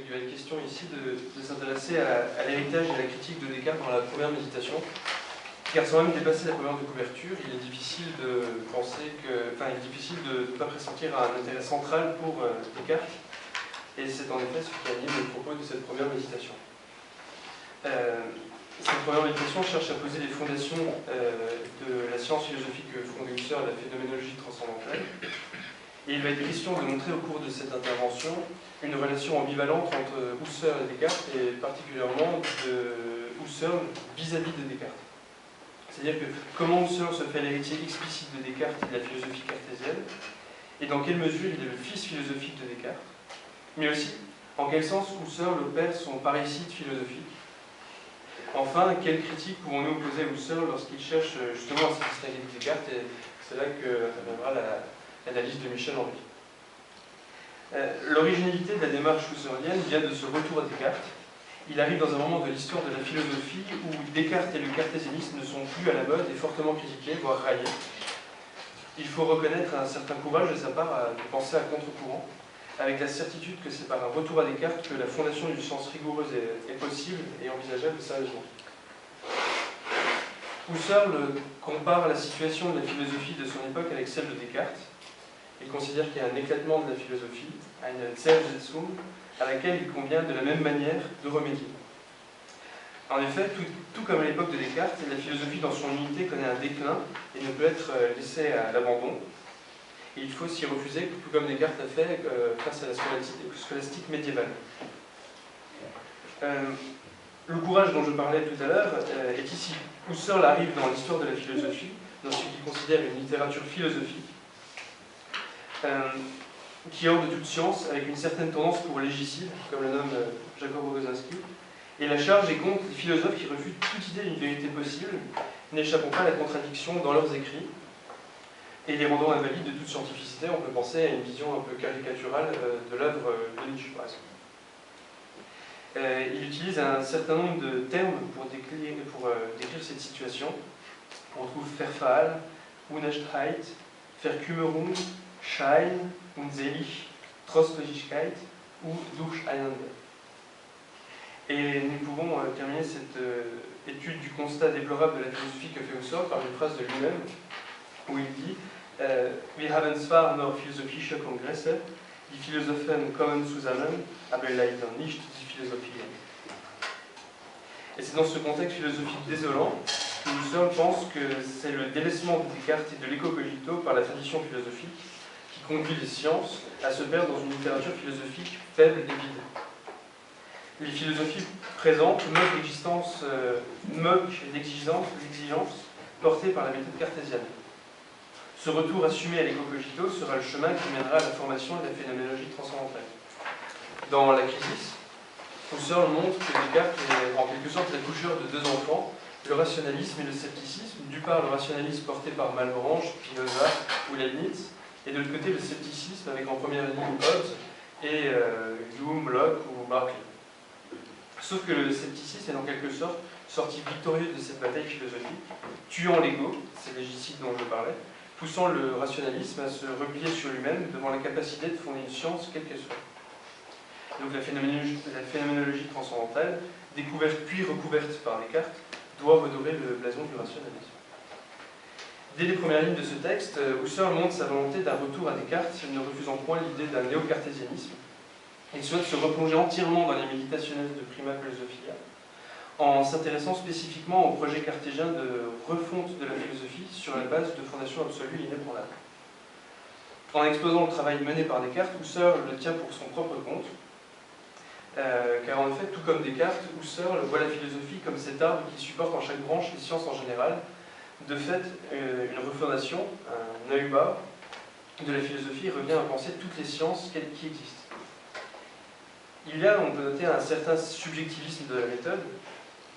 il va être question ici de s'intéresser à l'héritage et à la critique de Descartes dans la première méditation. Car sans même dépasser la première de couverture, il est difficile de penser que, enfin, il est difficile de ne pas pressentir un intérêt central pour Descartes. Et c'est en effet ce qui anime le propos de cette première méditation. Cette première méditation cherche à poser les fondations de la science philosophique fondée Husserl, la phénoménologie transcendantale. Et il va être question de montrer au cours de cette intervention une relation ambivalente entre Husserl et Descartes, et particulièrement de Husserl vis-à-vis de Descartes. C'est-à-dire que comment Husserl se fait l'héritier explicite de Descartes et de la philosophie cartésienne, et dans quelle mesure il est le fils philosophique de Descartes, mais aussi en quel sens Husserl opère son parricide philosophique. Enfin, quelle critique pouvons-nous opposer à Husserl lorsqu'il cherche justement à se distinguer de Descartes, et c'est là qu'interviendra l'analyse de Michel Henry. L'originalité de la démarche husserlienne vient de ce retour à Descartes. Il arrive dans un moment de l'histoire de la philosophie où Descartes et le cartésianisme ne sont plus à la mode et fortement critiqués, voire raillés. Il faut reconnaître un certain courage de sa part de penser à contre-courant, avec la certitude que c'est par un retour à Descartes que la fondation d'une science rigoureuse est possible et envisageable sérieusement. Husserl compare la situation de la philosophie de son époque avec celle de Descartes. Il considère qu'il y a un éclatement de la philosophie, une Zersetzung, à laquelle il convient de la même manière de remédier. En effet, tout comme à l'époque de Descartes, la philosophie dans son unité connaît un déclin et ne peut être laissée à l'abandon. Et il faut s'y refuser, tout comme Descartes l'a fait face à la scolastique médiévale. Le courage dont je parlais tout à l'heure est ici. Husserl arrive dans l'histoire de la philosophie, dans ce qu'il considère une littérature philosophique, qui est hors de toute science, avec une certaine tendance pour légicide, comme le nomme Jacob Rogozinski, et la charge est contre les philosophes qui refutent toute idée d'une vérité possible, n'échappant pas à la contradiction dans leurs écrits, et les rendant invalides de toute scientificité. On peut penser à une vision un peu caricaturale de l'œuvre de Nietzsche, par exemple. Il utilise un certain nombre de termes pour décrire cette situation. On retrouve Verfall, Unechtheit, Verkümmerung, Schein, Unselig, Trostlosigkeit ou Durcheinander. Et nous pouvons terminer cette étude du constat déplorable de la philosophie que fait Husserl par une phrase de lui-même, où il dit Wir haben zwar noch philosophische Kongresse, die Philosophen kommen zusammen, aber leider nicht die Philosophien. Et c'est dans ce contexte philosophique désolant que Husserl pense que c'est le délaissement de Descartes et de l'éco-cogito par la tradition philosophique qui conduit les sciences à se perdre dans une littérature philosophique faible et vide. Les philosophies présentes moquent l'exigence portée par la méthode cartésienne. Ce retour assumé à l'éco-cogito sera le chemin qui mènera à la formation de la phénoménologie transcendantale. Dans La Crisis, Husserl montre que Descartes est en quelque sorte l'accoucheur de deux enfants, le rationalisme et le scepticisme, d'une part le rationalisme porté par Malebranche, Spinoza ou Leibniz, et de l'autre côté le scepticisme avec en première ligne Hobbes et Hume, Locke ou Berkeley. Sauf que le scepticisme est en quelque sorte sorti victorieux de cette bataille philosophique, tuant l'ego, c'est l'égicide dont je parlais, poussant le rationalisme à se replier sur lui-même devant la capacité de fonder une science quelle qu'elle soit. Donc la phénoménologie transcendantale, découverte puis recouverte par Descartes, doit redorer le blason du rationalisme. Dès les premières lignes de ce texte, Husserl montre sa volonté d'un retour à Descartes, ne refusant point l'idée d'un néo-cartésianisme. Il souhaite se replonger entièrement dans les méditationnels de Prima Philosophia, en s'intéressant spécifiquement au projet cartésien de refonte de la philosophie sur la base de fondations absolues et inébranlables. En exposant le travail mené par Descartes, Husserl le tient pour son propre compte, car en effet, tout comme Descartes, Husserl voit la philosophie comme cet arbre qui supporte en chaque branche les sciences en général. De fait, une refondation, un Neubau de la philosophie revient à penser toutes les sciences qui existent. Il y a, on peut noter, un certain subjectivisme de la méthode,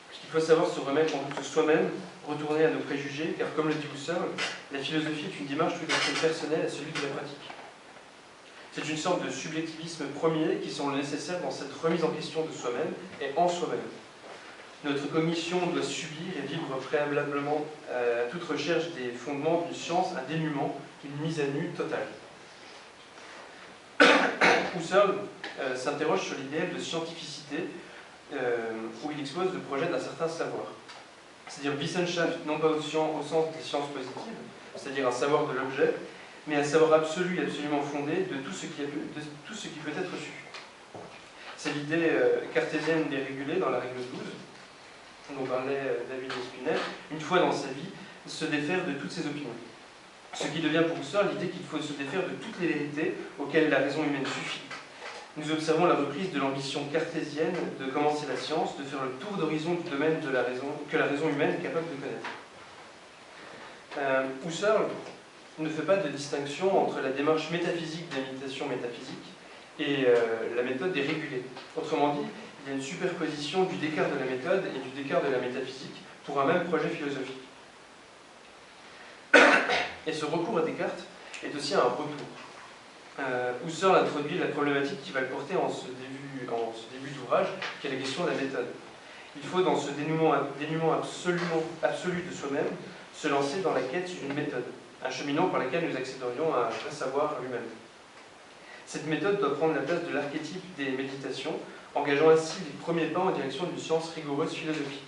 puisqu'il faut savoir se remettre en doute soi-même, retourner à nos préjugés, car comme le dit Husserl, la philosophie est une démarche tout à fait personnelle à celui de la pratique. C'est une sorte de subjectivisme premier qui semble nécessaire dans cette remise en question de soi-même et en soi-même. Notre cognition doit subir et vivre préalablement à toute recherche des fondements d'une science un dénuement, une mise à nu totale. Husserl s'interroge sur l'idéal de scientificité où il expose le projet d'un certain savoir. C'est-à-dire Wissenschaft, non pas au sens des sciences positives, c'est-à-dire un savoir de l'objet, mais un savoir absolu et absolument fondé de tout ce qui peut être su. C'est l'idée cartésienne dérégulée dans la règle 12, dont parlait David Espinel, une fois dans sa vie, se défaire de toutes ses opinions. Ce qui devient pour Husserl l'idée qu'il faut se défaire de toutes les vérités auxquelles la raison humaine suffit. Nous observons la reprise de l'ambition cartésienne de commencer la science, de faire le tour d'horizon du domaine de la raison, que la raison humaine est capable de connaître. Husserl ne fait pas de distinction entre la démarche métaphysique des méditations métaphysiques et la méthode des régulés. Autrement dit, il y a une superposition du Descartes de la méthode et du Descartes de la métaphysique pour un même projet philosophique. Et ce recours à Descartes est aussi un retour. Husserl introduit la problématique qui va le porter en ce début d'ouvrage, qui est la question de la méthode. Il faut, dans ce dénouement absolu de soi-même, se lancer dans la quête d'une méthode, un cheminement par lequel nous accéderions à un vrai savoir lui-même. Cette méthode doit prendre la place de l'archétype des méditations, engageant ainsi les premiers pas en direction d'une science rigoureuse philosophique.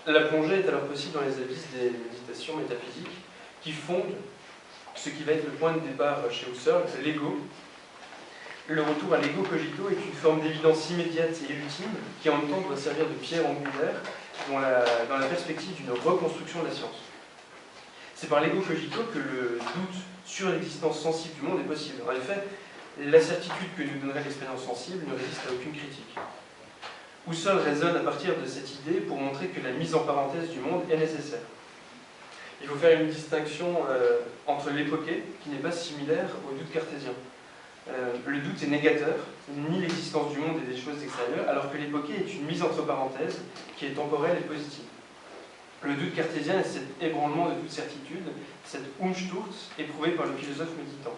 La plongée est alors possible dans les abysses des méditations métaphysiques qui fondent ce qui va être le point de départ chez Husserl, l'ego. Le retour à l'ego cogito est une forme d'évidence immédiate et ultime qui en même temps doit servir de pierre angulaire dans la perspective d'une reconstruction de la science. C'est par l'ego cogito que le doute sur l'existence sensible du monde est possible. En effet, la certitude que nous donnerait l'expérience sensible ne résiste à aucune critique. Husserl raisonne à partir de cette idée pour montrer que la mise en parenthèse du monde est nécessaire. Il faut faire une distinction entre l'époqué, qui n'est pas similaire au doute cartésien. Le doute est négateur, il nie l'existence du monde et des choses extérieures, alors que l'époqué est une mise entre parenthèses qui est temporelle et positive. Le doute cartésien est cet ébranlement de toute certitude, cette Umsturz éprouvée par le philosophe méditant.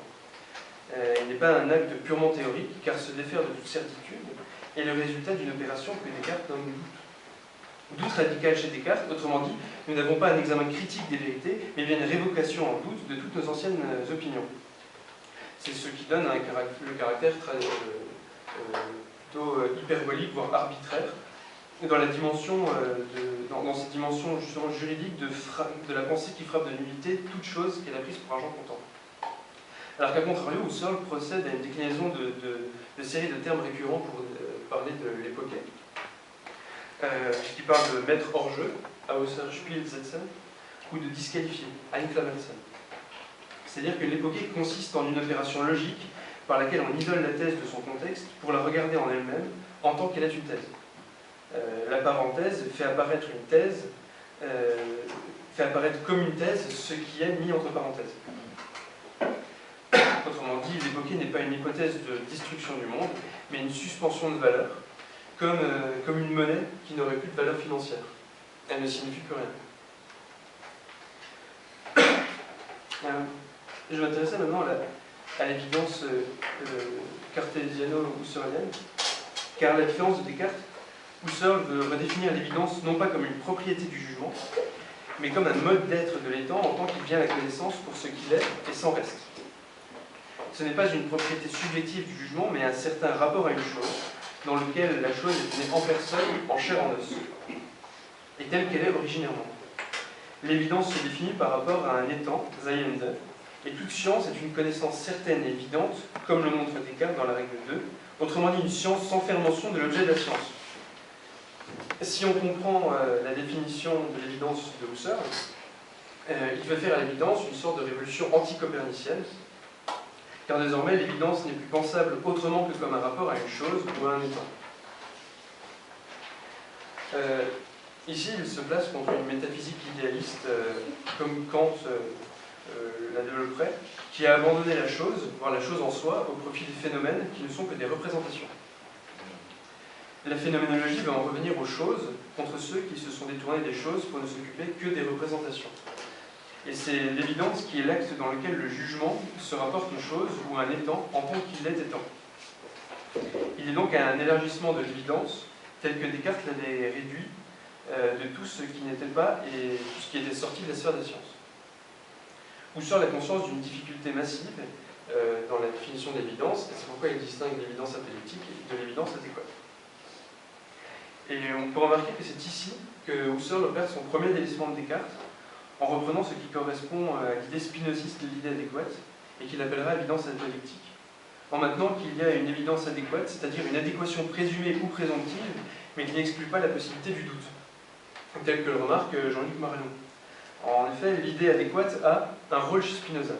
Il n'est pas un acte purement théorique, car se défaire de toute certitude est le résultat d'une opération que Descartes nomme doute. Doute radical chez Descartes, autrement dit, nous n'avons pas un examen critique des vérités, mais bien une révocation en doute de toutes nos anciennes opinions. C'est ce qui donne le caractère plutôt hyperbolique, voire arbitraire, dans cette dimension justement juridique de la pensée qui frappe de nullité toute chose qu'elle a prise pour argent comptant. Alors qu'à contrario, Husserl procède à une déclinaison de séries de termes récurrents pour parler de l'époqué, qui parle de mettre hors jeu, Außerspielsetzen, ou de disqualifier, Einklammern. C'est-à-dire que l'époqué consiste en une opération logique par laquelle on isole la thèse de son contexte pour la regarder en elle-même en tant qu'elle est une thèse. La parenthèse fait apparaître une thèse, fait apparaître comme une thèse ce qui est mis entre parenthèses. Autrement dit, l'époqué n'est pas une hypothèse de destruction du monde, mais une suspension de valeur, comme une monnaie qui n'aurait plus de valeur financière. Elle ne signifie plus rien. Je m'intéressais maintenant à l'évidence cartésiano-husserlienne, car à la différence de Descartes, Husserl veut redéfinir l'évidence non pas comme une propriété du jugement, mais comme un mode d'être de l'étant en tant qu'il vient à la connaissance pour ce qu'il est et sans reste. Ce n'est pas une propriété subjective du jugement, mais un certain rapport à une chose, dans lequel la chose est née en personne, en chair en os, et telle qu'elle est originairement. L'évidence se définit par rapport à un étant, Seiende, et toute science est une connaissance certaine et évidente, comme le montre Descartes dans la règle 2, autrement dit une science sans faire mention de l'objet de la science. Si on comprend la définition de l'évidence de Husserl, il fait faire à l'évidence une sorte de révolution anti-copernicienne, car désormais l'évidence n'est plus pensable autrement que comme un rapport à une chose ou à un état. Ici, il se place contre une métaphysique idéaliste, comme Kant la développerait, qui a abandonné la chose, voire la chose en soi, au profit des phénomènes qui ne sont que des représentations. La phénoménologie va en revenir aux choses, contre ceux qui se sont détournés des choses pour ne s'occuper que des représentations. Et c'est l'évidence qui est l'acte dans lequel le jugement se rapporte aux choses ou à un étant en tant qu'il est étant. Il est donc un élargissement de l'évidence, tel que Descartes l'avait réduit de tout ce qui n'était pas et tout ce qui était sorti de la sphère des sciences. Husserl a conscience d'une difficulté massive dans la définition de l'évidence, et c'est pourquoi il distingue l'évidence apodictique de l'évidence adéquate. Et on peut remarquer que c'est ici que Husserl opère son premier délaissement de Descartes, en reprenant ce qui correspond à l'idée spinoziste de l'idée adéquate, et qu'il appellera évidence apodictique, en maintenant qu'il y a une évidence adéquate, c'est-à-dire une adéquation présumée ou présomptive, mais qui n'exclut pas la possibilité du doute, tel que le remarque Jean-Luc Marion. En effet, l'idée adéquate a un rôle chez Spinoza.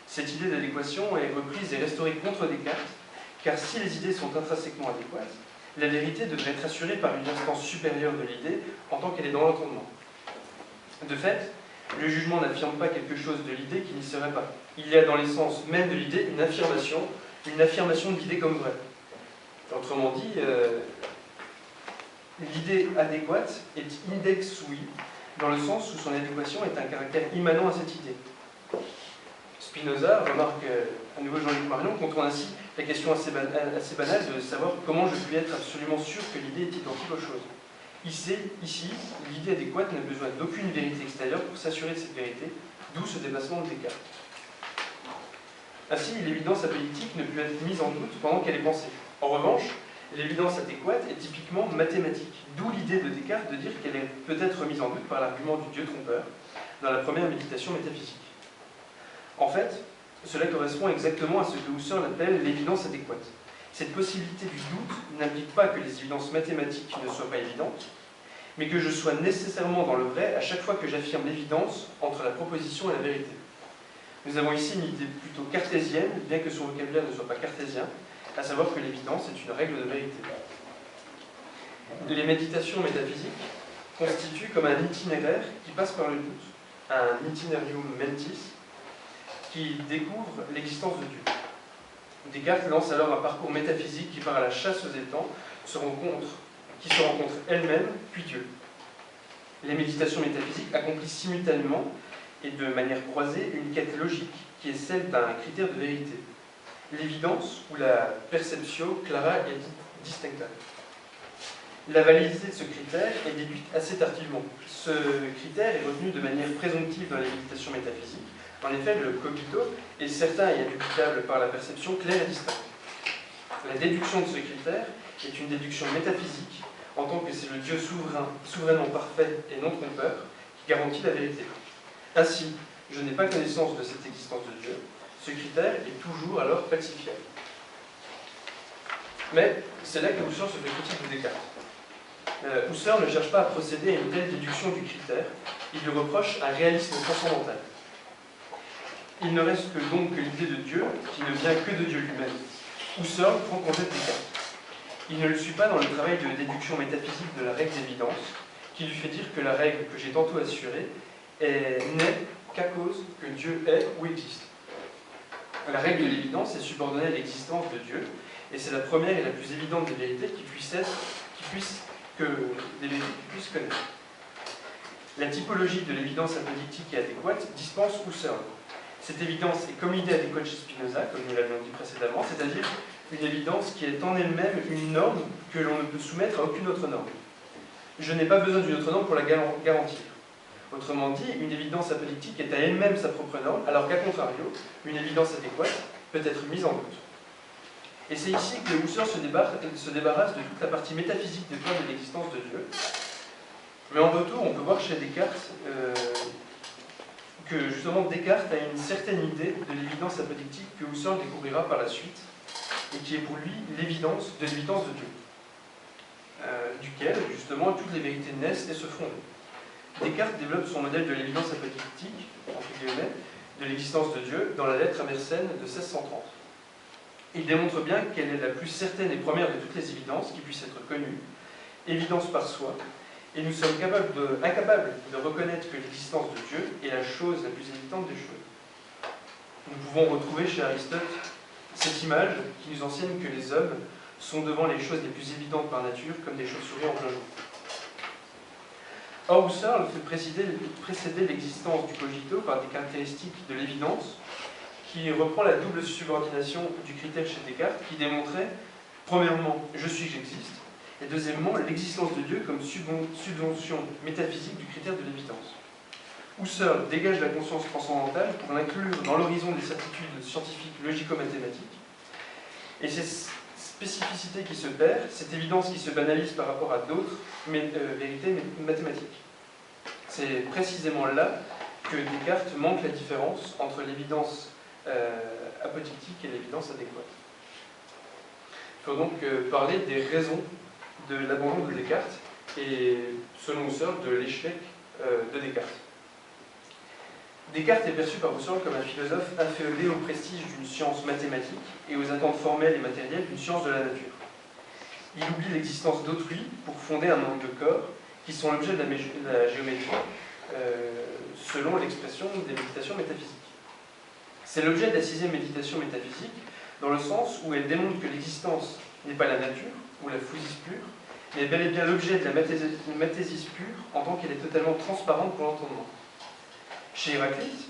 Cette idée d'adéquation est reprise et restaurée contre Descartes, car si les idées sont intrinsèquement adéquates, la vérité devrait être assurée par une instance supérieure de l'idée en tant qu'elle est dans l'entendement. De fait, le jugement n'affirme pas quelque chose de l'idée qui n'y serait pas. Il y a dans l'essence même de l'idée une affirmation de l'idée comme vraie. Autrement dit, l'idée adéquate est index sui, dans le sens où son adéquation est un caractère immanent à cette idée. Spinoza, remarque à nouveau Jean-Luc Marion, contourne ainsi la question assez banale de savoir comment je puis être absolument sûr que l'idée est identique aux choses. Ici, l'idée adéquate n'a besoin d'aucune vérité extérieure pour s'assurer de cette vérité, d'où ce dépassement de Descartes. Ainsi, l'évidence apodictique ne peut être mise en doute pendant qu'elle est pensée. En revanche, l'évidence adéquate est typiquement mathématique, d'où l'idée de Descartes de dire qu'elle est peut-être mise en doute par l'argument du Dieu trompeur dans la première méditation métaphysique. En fait, cela correspond exactement à ce que Husserl appelle l'évidence adéquate. Cette possibilité du doute n'implique pas que les évidences mathématiques ne soient pas évidentes, mais que je sois nécessairement dans le vrai à chaque fois que j'affirme l'évidence entre la proposition et la vérité. Nous avons ici une idée plutôt cartésienne, bien que son vocabulaire ne soit pas cartésien, à savoir que l'évidence est une règle de vérité. Les méditations métaphysiques constituent comme un itinéraire qui passe par le doute, un itinerarium mentis, qui découvre l'existence de Dieu. Descartes lance alors un parcours métaphysique qui part à la chasse aux étangs, qui se rencontre elle-même, puis Dieu. Les méditations métaphysiques accomplissent simultanément et de manière croisée une quête logique qui est celle d'un critère de vérité. L'évidence ou la perceptio clara et distincta. La validité de ce critère est déduite assez tardivement. Ce critère est retenu de manière présomptive dans les méditations métaphysiques. En effet, le cogito est certain et indubitable par la perception claire et distincte. La déduction de ce critère est une déduction métaphysique, en tant que c'est le Dieu souverain, souverainement parfait et non trompeur, qui garantit la vérité. Ainsi, je n'ai pas connaissance de cette existence de Dieu. Ce critère est toujours alors falsifiable. Mais c'est là que Husserl se fait critique de Descartes. Husserl ne cherche pas à procéder à une telle déduction du critère, il lui reproche un réalisme transcendantal. Il ne reste donc que l'idée de Dieu, qui ne vient que de Dieu lui-même. Husserl prend congé de Descartes. Il ne le suit pas dans le travail de déduction métaphysique de la règle d'évidence, qui lui fait dire que la règle que j'ai tantôt assurée n'est qu'à cause que Dieu est ou existe. La règle de l'évidence est subordonnée à l'existence de Dieu, et c'est la première et la plus évidente des vérités que des vérités qui puissent connaître. La typologie de l'évidence apodictique et adéquate dispense Husserl. Cette évidence est comme l'idée adéquate chez Spinoza, comme nous l'avions dit précédemment, c'est-à-dire une évidence qui est en elle-même une norme que l'on ne peut soumettre à aucune autre norme. Je n'ai pas besoin d'une autre norme pour la garantir. Autrement dit, une évidence apodictique est à elle-même sa propre norme, alors qu'à contrario, une évidence adéquate peut être mise en doute. Et c'est ici que Husserl se débarrasse de toute la partie métaphysique des preuves de l'existence de Dieu. Mais en retour, on peut voir chez Descartes que justement Descartes a une certaine idée de l'évidence apodictique que Husserl découvrira par la suite, et qui est pour lui l'évidence de Dieu, duquel justement toutes les vérités naissent et se fondent. Descartes développe son modèle de l'évidence apodictique, entre guillemets, de l'existence de Dieu dans la lettre à Mersenne de 1630. Il démontre bien qu'elle est la plus certaine et première de toutes les évidences qui puissent être connues, évidence par soi, et nous sommes incapables de reconnaître que l'existence de Dieu est la chose la plus évidente des choses. Nous pouvons retrouver chez Aristote cette image qui nous enseigne que les hommes sont devant les choses les plus évidentes par nature, comme des chauves-souris en plein jour. Or, Husserl fait précéder l'existence du cogito par des caractéristiques de l'évidence, qui reprend la double subordination du critère chez Descartes, qui démontrait, premièrement, je suis, j'existe, et deuxièmement, l'existence de Dieu comme subvention métaphysique du critère de l'évidence. Husserl dégage la conscience transcendantale pour l'inclure dans l'horizon des certitudes scientifiques logico-mathématiques. Et ces spécificités qui se perdent, cette évidence qui se banalise par rapport à d'autres vérités mathématiques. C'est précisément là que Descartes manque la différence entre l'évidence apodictique et l'évidence adéquate. Il faut donc parler des raisons de l'abandon de Descartes et, selon Husserl, de l'échec de Descartes. Descartes est perçu par Husserl comme un philosophe afféolé au prestige d'une science mathématique et aux attentes formelles et matérielles d'une science de la nature. Il oublie l'existence d'autrui pour fonder un nombre de corps qui sont l'objet de la géométrie, selon l'expression des méditations métaphysiques. C'est l'objet de la 6e méditation métaphysique, dans le sens où elle démontre que l'existence n'est pas la nature, ou la physis pure, mais bel et bien l'objet de la mathésis pure, en tant qu'elle est totalement transparente pour l'entendement. Chez Héraclite,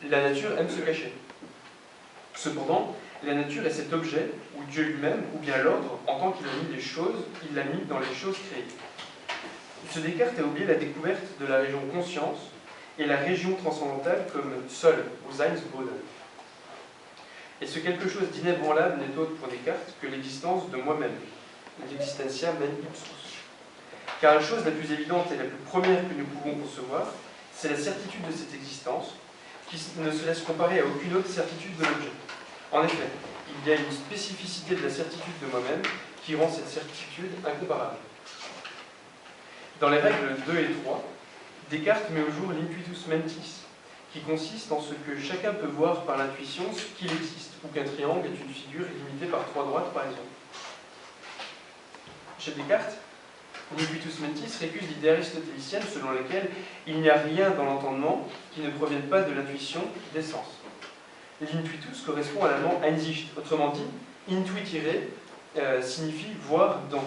la nature aime se cacher. Cependant, la nature est cet objet, ou Dieu lui-même, ou bien l'ordre, en tant qu'il a mis les choses, il l'a mis dans les choses créées. Ce Descartes a oublié la découverte de la région conscience et la région transcendantale comme seul, au Seinsboden. Et ce quelque chose d'inébranlable n'est autre pour Descartes que l'existence de moi-même, l'existentia men ipsus. Car la chose la plus évidente et la plus première que nous pouvons concevoir, c'est la certitude de cette existence, qui ne se laisse comparer à aucune autre certitude de l'objet. En effet, il y a une spécificité de la certitude de moi-même qui rend cette certitude incomparable. Dans les règles 2 et 3, Descartes met au jour l'intuitus mentis, qui consiste en ce que chacun peut voir par l'intuition ce qu'il existe, ou qu'un triangle est une figure limitée par 3 droites, par exemple. Chez Descartes, l'intuitus mentis récuse l'idée aristotélicienne selon laquelle il n'y a rien dans l'entendement qui ne provienne pas de l'intuition des sens. L'intuitus correspond à l'allemand Einsicht, autrement dit, intuitire signifie voir dans.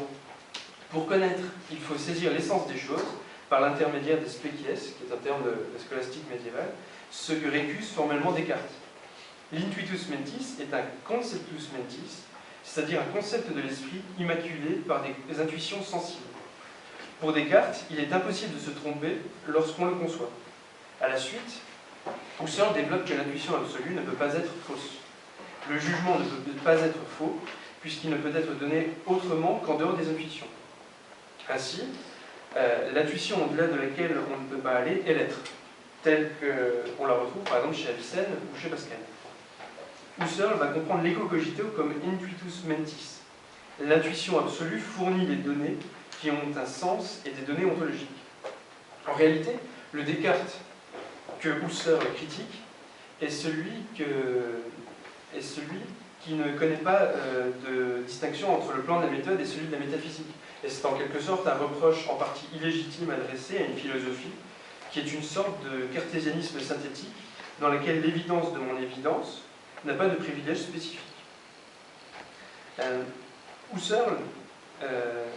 Pour connaître, il faut saisir l'essence des choses par l'intermédiaire des species, qui est un terme de la scolastique médiévale, ce que récuse formellement Descartes. L'intuitus mentis est un conceptus mentis, c'est-à-dire un concept de l'esprit immaculé par des intuitions sensibles. Pour Descartes, il est impossible de se tromper lorsqu'on le conçoit. À la suite, Husserl développe que l'intuition absolue ne peut pas être fausse. Le jugement ne peut pas être faux, puisqu'il ne peut être donné autrement qu'en dehors des intuitions. Ainsi, l'intuition au-delà de laquelle on ne peut pas aller est l'être, telle qu'on la retrouve par exemple chez Avicenne ou chez Pascal. Husserl va comprendre l'ego cogito comme intuitus mentis. L'intuition absolue fournit les données qui ont un sens et des données ontologiques. En réalité, le Descartes que Husserl critique est celui qui ne connaît pas de distinction entre le plan de la méthode et celui de la métaphysique. Et c'est en quelque sorte un reproche en partie illégitime adressé à une philosophie qui est une sorte de cartésianisme synthétique dans laquelle l'évidence de mon évidence n'a pas de privilège spécifique. Husserl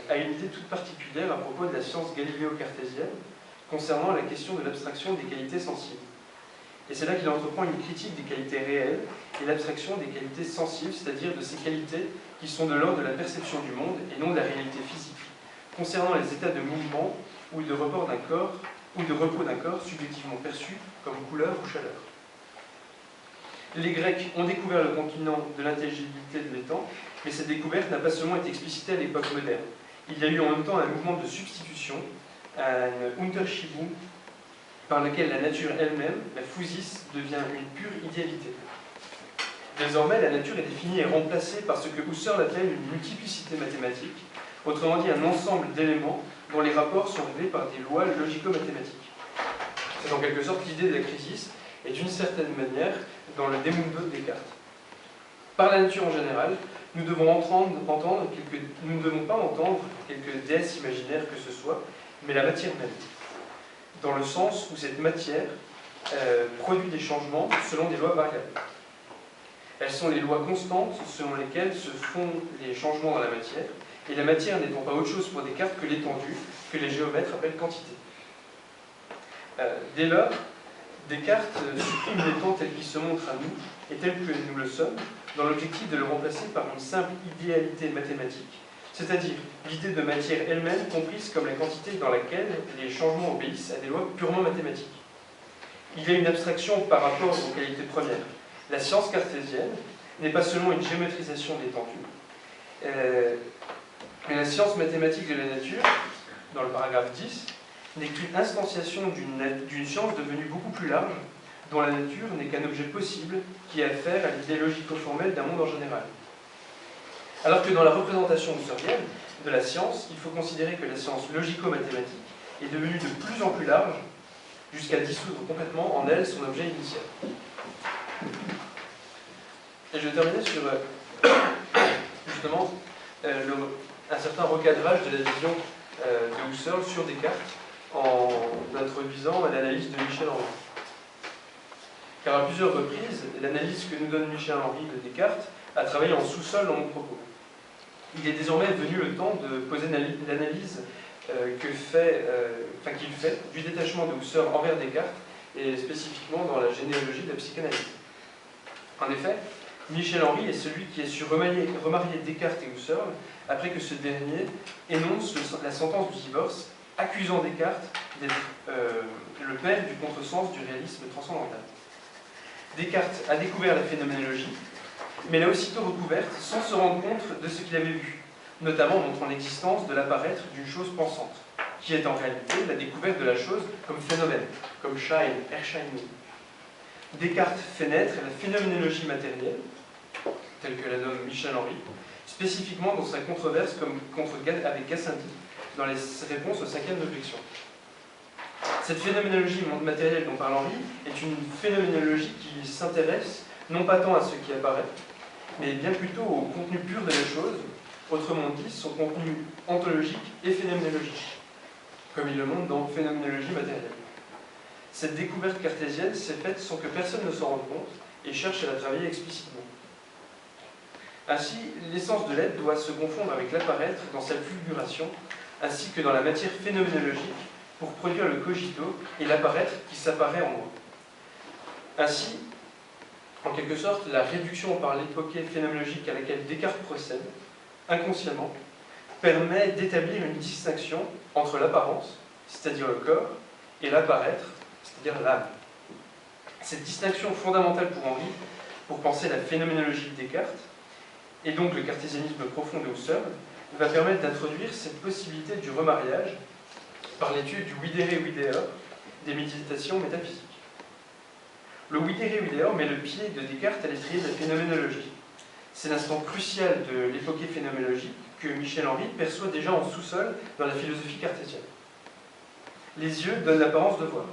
a une idée toute particulière à propos de la science galiléo-cartésienne concernant la question de l'abstraction des qualités sensibles. Et c'est là qu'il entreprend une critique des qualités réelles et l'abstraction des qualités sensibles, c'est-à-dire de ces qualités qui sont de l'ordre de la perception du monde et non de la réalité physique, concernant les états de mouvement ou de repos d'un corps subjectivement perçu comme couleur ou chaleur. Les Grecs ont découvert le continent de l'intelligibilité de l'étang, mais cette découverte n'a pas seulement été explicitée à l'époque moderne. Il y a eu en même temps un mouvement de substitution, un Unterschiebung, par lequel la nature elle-même, la physis, devient une pure idéalité. Désormais, la nature est définie et remplacée par ce que Husserl appelle une multiplicité mathématique, autrement dit un ensemble d'éléments dont les rapports sont réglés par des lois logico-mathématiques. C'est en quelque sorte l'idée de la crisis, et d'une certaine manière dans le De Mundo de Descartes. Par la nature en général, nous ne devons pas entendre quelque déesse imaginaire que ce soit, mais la matière même, dans le sens où cette matière produit des changements selon des lois variables. Elles sont les lois constantes selon lesquelles se font les changements dans la matière, et la matière n'étant pas autre chose pour Descartes que l'étendue, que les géomètres appellent quantité. Dès lors, Descartes supprime les temps tels qu'ils se montrent à nous, et tels que nous le sommes, dans l'objectif de le remplacer par une simple idéalité mathématique, c'est-à-dire l'idée de matière elle-même comprise comme la quantité dans laquelle les changements obéissent à des lois purement mathématiques. il y a une abstraction par rapport aux qualités premières. La science cartésienne n'est pas seulement une géométrisation d'étendue, mais la science mathématique de la nature, dans le paragraphe 10, n'est qu'une instantiation d'une science devenue beaucoup plus large, dont la nature n'est qu'un objet possible qui a affaire à l'idée logico-formelle d'un monde en général. Alors que dans la représentation husserlienne de la science, il faut considérer que la science logico-mathématique est devenue de plus en plus large, jusqu'à dissoudre complètement en elle son objet initial. Et je vais terminer sur justement un certain recadrage de la vision de Husserl sur Descartes en introduisant l'analyse de Michel Henry. Car à plusieurs reprises, l'analyse que nous donne Michel Henry de Descartes a travaillé en sous-sol dans mon propos. Il est désormais venu le temps de poser l'analyse qu'il fait du détachement de Husserl envers Descartes et spécifiquement dans la généalogie de la psychanalyse. En effet, Michel Henry est celui qui a su remarier Descartes et Husserl après que ce dernier énonce la sentence du divorce, accusant Descartes d'être le père du contresens du réalisme transcendantal. Descartes a découvert la phénoménologie, mais l'a aussitôt recouverte sans se rendre compte de ce qu'il avait vu, notamment en montrant l'existence de l'apparaître d'une chose pensante, qui est en réalité la découverte de la chose comme phénomène, comme Erscheinung. Descartes fait naître la phénoménologie matérielle, telle que la nomme Michel Henry, spécifiquement dans sa controverse avec Gassendi, dans les réponses aux 5e objections. Cette phénoménologie matérielle dont parle Henry est une phénoménologie qui s'intéresse non pas tant à ce qui apparaît, mais bien plutôt au contenu pur de la chose, autrement dit son contenu ontologique et phénoménologique, comme il le montre dans Phénoménologie matérielle. Cette découverte cartésienne s'est faite sans que personne ne s'en rende compte et cherche à la travailler explicitement. Ainsi, l'essence de l'être doit se confondre avec l'apparaître dans sa fulguration, ainsi que dans la matière phénoménologique, pour produire le cogito et l'apparaître qui s'apparaît en moi. Ainsi, en quelque sorte, la réduction par l'époquée phénoménologique à laquelle Descartes procède, inconsciemment, permet d'établir une distinction entre l'apparence, c'est-à-dire le corps, et l'apparaître, c'est-à-dire l'âme. Cette distinction fondamentale pour Henry, pour penser la phénoménologie de Descartes, et donc le cartésianisme profond de Husserl, va permettre d'introduire cette possibilité du remariage par l'étude du videre-videor des méditations métaphysiques. Le videre-videor met le pied de Descartes à l'étrier de la phénoménologie. C'est l'instant crucial de l'époquée phénoménologique que Michel Henry perçoit déjà en sous-sol dans la philosophie cartésienne. Les yeux donnent l'apparence de voir.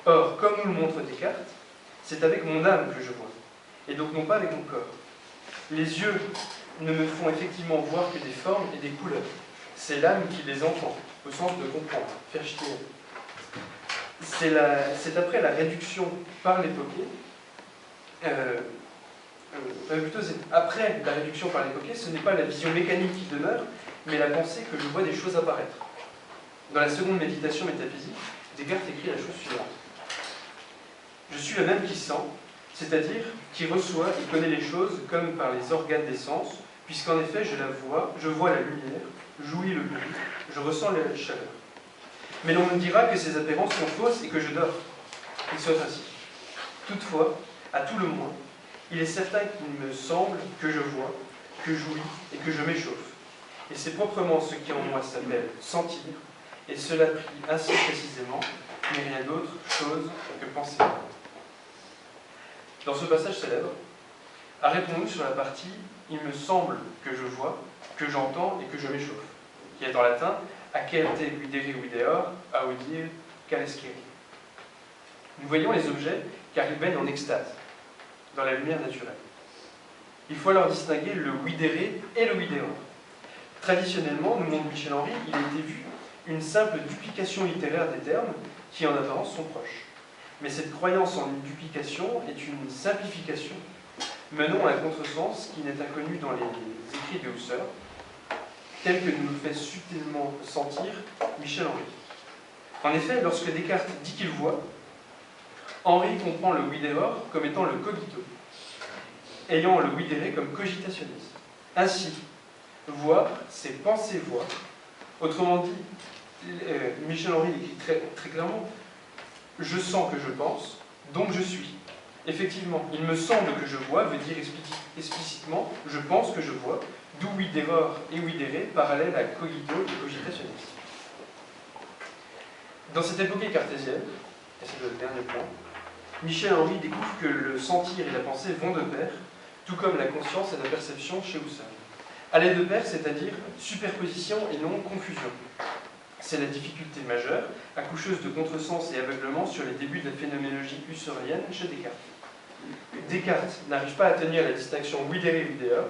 Or, comme nous le montre Descartes, c'est avec mon âme que je vois, et donc non pas avec mon corps. Les yeux ne me font effectivement voir que des formes et des couleurs. C'est l'âme qui les entend, au sens de comprendre, verstehen. C'est après la réduction par l'époquée, plutôt c'est après la réduction par l'époquée, ce n'est pas la vision mécanique qui demeure, mais la pensée que je vois des choses apparaître. Dans la seconde méditation métaphysique, Descartes écrit la chose suivante. Je suis le même qui sent, c'est-à-dire qui reçoit et connaît les choses comme par les organes des sens, puisqu'en effet je vois la lumière, j'ouïs le bruit, je ressens la chaleur. Mais l'on me dira que ces apparences sont fausses et que je dors. Il soit ainsi. Toutefois, à tout le moins, il est certain qu'il me semble que je vois, que j'ouïs et que je m'échauffe. Et c'est proprement ce qui en moi s'appelle sentir, et cela pris ainsi précisément, mais rien d'autre chose que penser. Dans ce passage célèbre, arrêtons-nous sur la partie « il me semble que je vois, que j'entends et que je m'échauffe », qui est en latin « acerte videre videor, audir carescere ». Nous voyons les objets car ils baignent en extase, dans la lumière naturelle. Il faut alors distinguer le videre et le videor. Traditionnellement, nous montre Michel Henry, il a été vu une simple duplication littéraire des termes qui en apparence sont proches. Mais cette croyance en une duplication est une simplification menant à un contresens qui n'est inconnu dans les écrits de Husserl, tel que nous le fait subtilement sentir Michel Henry. En effet, lorsque Descartes dit qu'il voit, Henry comprend le videor comme étant le cogito, ayant le videre comme cogitationniste. Ainsi, voir, c'est penser voir. Autrement dit, Michel Henry écrit très clairement, Je sens que je pense, donc je suis. Effectivement, il me semble que je vois veut dire explicitement je pense que je vois, d'où videror et videre parallèle à cogito et cogitationis. Dans cette époque cartésienne, et c'est le dernier point, Michel Henry découvre que le sentir et la pensée vont de pair, tout comme la conscience et la perception chez Husserl. Aller de pair, c'est-à-dire superposition et non confusion. C'est la difficulté majeure, accoucheuse de contresens et aveuglement sur les débuts de la phénoménologie husserlienne chez Descartes. Descartes n'arrive pas à tenir la distinction videre-videor,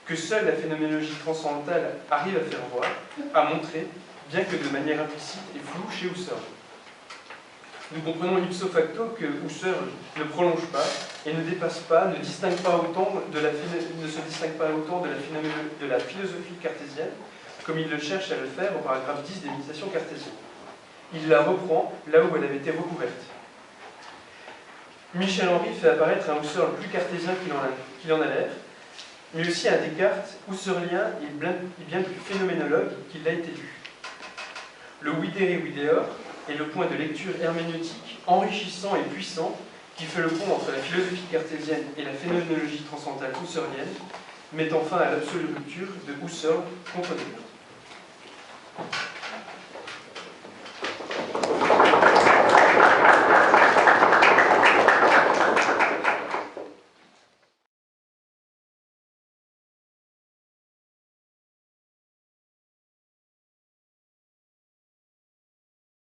que seule la phénoménologie transcendantale arrive à faire voir, à montrer, bien que de manière implicite et floue chez Husserl. Nous comprenons ipso facto que Husserl ne prolonge pas et ne dépasse pas, ne se distingue pas autant de la philosophie cartésienne, comme il le cherche à le faire au paragraphe 10 des Méditations cartésiennes. Il la reprend là où elle avait été recouverte. Michel Henry fait apparaître un Husserl plus cartésien qu'il en a l'air, mais aussi un Descartes husserlien et bien plus phénoménologue qu'il l'a été lu. Le videre videor est le point de lecture herméneutique enrichissant et puissant qui fait le pont entre la philosophie cartésienne et la phénoménologie transcendantale husserlienne, mettant fin à l'absolue rupture de Husserl contre Descartes.